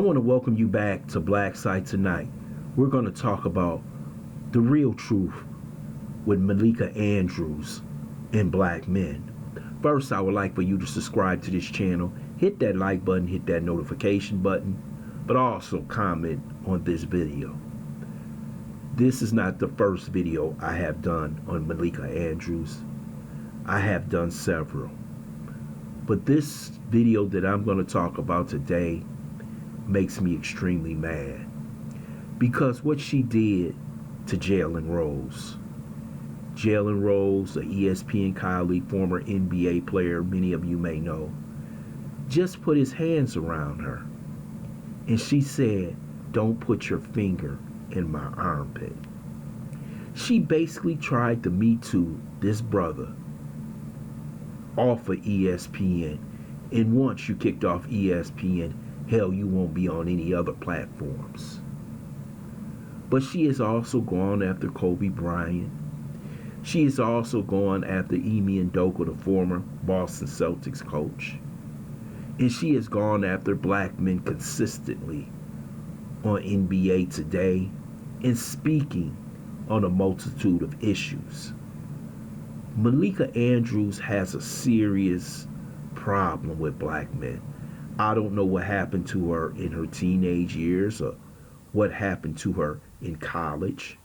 I want to welcome you back to Black Site Tonight. We're going to talk about the real truth with Malika Andrews and black men. First, I would like for you to subscribe to this channel, hit that like button, hit that notification button, but also comment on this video. This is not the first video I have done on Malika Andrews. I have done several. But this video that I'm going to talk about today makes me extremely mad. Because what she did to Jalen Rose. Jalen Rose, an ESPN colleague, former NBA player, many of you may know, just put his hands around her. And she said, "Don't put your finger in my armpit." She basically tried to Me Too this brother off of ESPN. And once you kicked off ESPN, hell, you won't be on any other platforms. But she has also gone after Kobe Bryant. She has also gone after Ime Udoka, the former Boston Celtics coach. And she has gone after black men consistently on NBA Today and speaking on a multitude of issues. Malika Andrews has a serious problem with black men. I don't know what happened to her in her teenage years or what happened to her in college,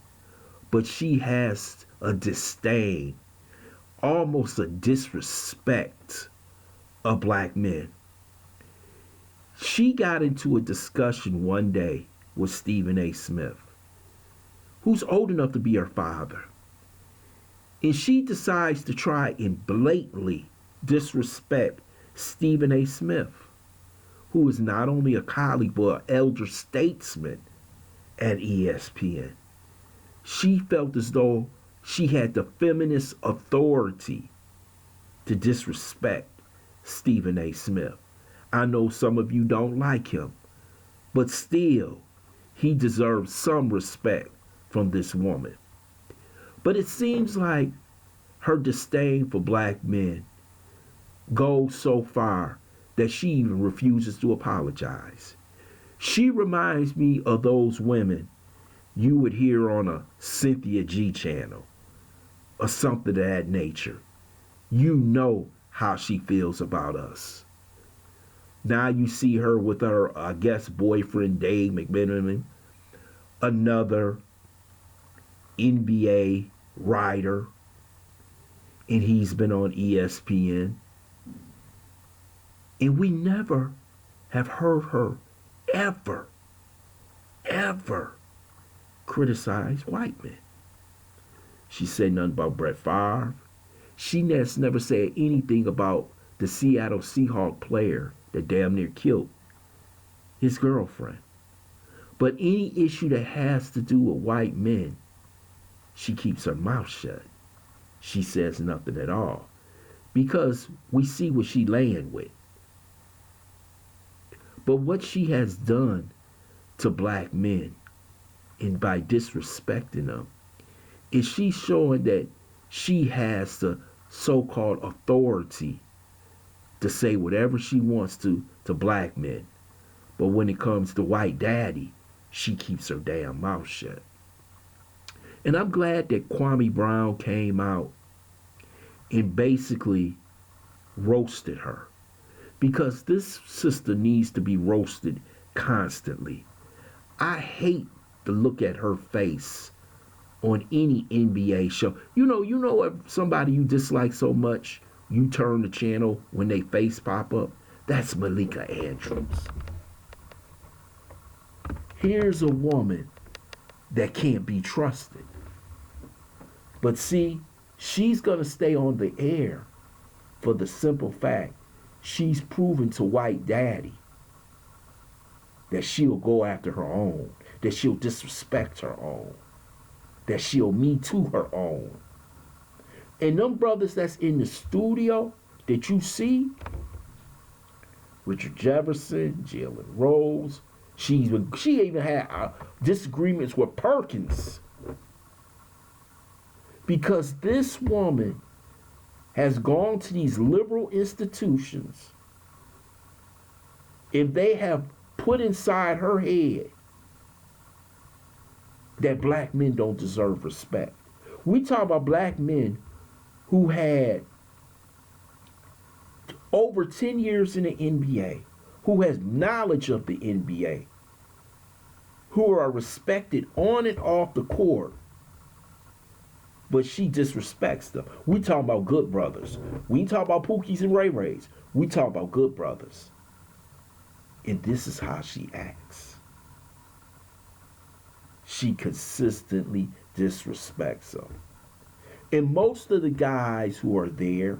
but she has a disdain, almost a disrespect of black men. She got into a discussion one day with Stephen A. Smith, who's old enough to be her father. And she decides to try and blatantly disrespect Stephen A. Smith, who is not only a colleague but an elder statesman at ESPN. She felt as though she had the feminist authority to disrespect Stephen A. Smith. I know some of you don't like him, but still, he deserves some respect from this woman. But it seems like her disdain for black men goes so far that she even refuses to apologize. She reminds me of those women you would hear on a Cynthia G channel or something of that nature. You know how she feels about us. Now you see her with her, I guess, boyfriend, Dave McMenamin, another NBA writer, and he's been on ESPN. And we never have heard her ever criticize white men. She said nothing about Brett Favre. She has never said anything about the Seattle Seahawks player that damn near killed his girlfriend. But any issue that has to do with white men, she keeps her mouth shut. She says nothing at all. Because we see what she laying with. But what she has done to black men, and by disrespecting them, is she showing that she has the so-called authority to say whatever she wants to black men. But when it comes to white daddy, she keeps her damn mouth shut. And I'm glad that Kwame Brown came out and basically roasted her. Because this sister needs to be roasted constantly. I hate to look at her face on any NBA show. You know if somebody you dislike so much, you turn the channel when they face pop up? That's Malika Andrews. Here's a woman that can't be trusted. But see, she's going to stay on the air for the simple fact she's proven to white daddy that she'll go after her own, that she'll disrespect her own, that she'll Me Too her own. And them brothers that's in the studio that you see, Richard Jefferson, Jalen Rose, she even had disagreements with Perkins. Because this woman has gone to these liberal institutions and they have put inside her head that black men don't deserve respect. We talk about black men who had over 10 years in the NBA, who has knowledge of the NBA, who are respected on and off the court, but she disrespects them. We talk about good brothers. We talk about Pookies and Ray Rays. We talk about good brothers. And this is how she acts. She consistently disrespects them. And most of the guys who are there,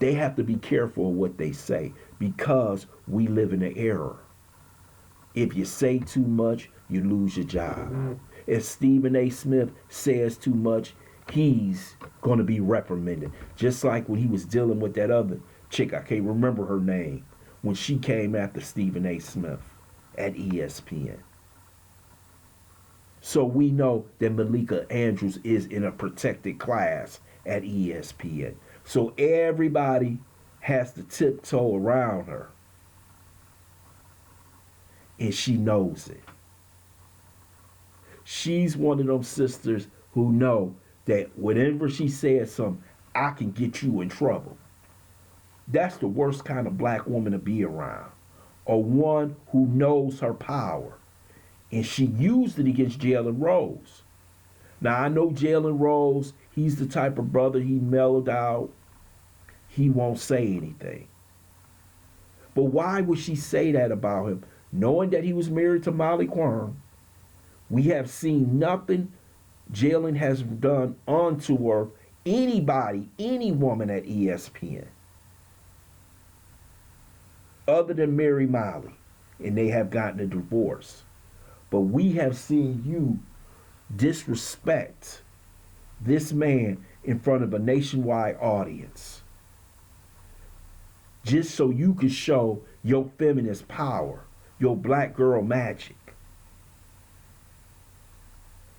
they have to be careful of what they say because we live in an era. If you say too much, you lose your job. If Stephen A. Smith says too much, he's going to be reprimanded. Just like when he was dealing with that other chick, I can't remember her name, when she came after Stephen A. Smith at ESPN. So we know that Malika Andrews is in a protected class at ESPN. So everybody has to tiptoe around her. And she knows it. She's one of those sisters who know that whenever she says something, I can get you in trouble. That's the worst kind of black woman to be around. Or one who knows her power. And she used it against Jalen Rose. Now, I know Jalen Rose, he's the type of brother, he mellowed out. He won't say anything. But why would she say that about him? Knowing that he was married to Malika, we have seen nothing Jalen has done onto her, anybody, any woman at ESPN, other than Mary Molly, and they have gotten a divorce. But we have seen you disrespect this man in front of a nationwide audience just so you can show your feminist power, your black girl magic.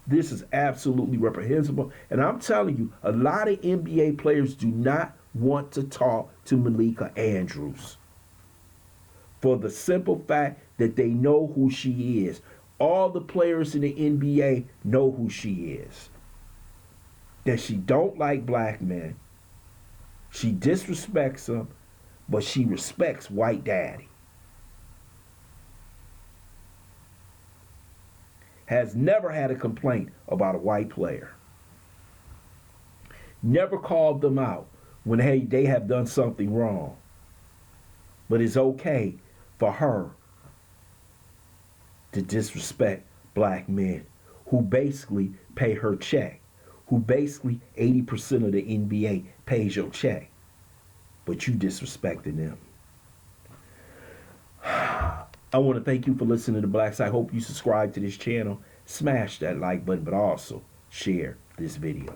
This is absolutely reprehensible. And I'm telling you, a lot of NBA players do not want to talk to Malika Andrews for the simple fact that they know who she is. All the players in the NBA know who she is. That she don't like black men. She disrespects them, but she respects white daddy. Has never had a complaint about a white player. Never called them out when they have done something wrong. But it's okay for her to disrespect black men who basically pay her check, who basically 80% of the NBA pays your check, but you disrespecting them. I want to thank you for listening to Blacks. I hope you subscribe to this channel, smash that like button, but also share this video.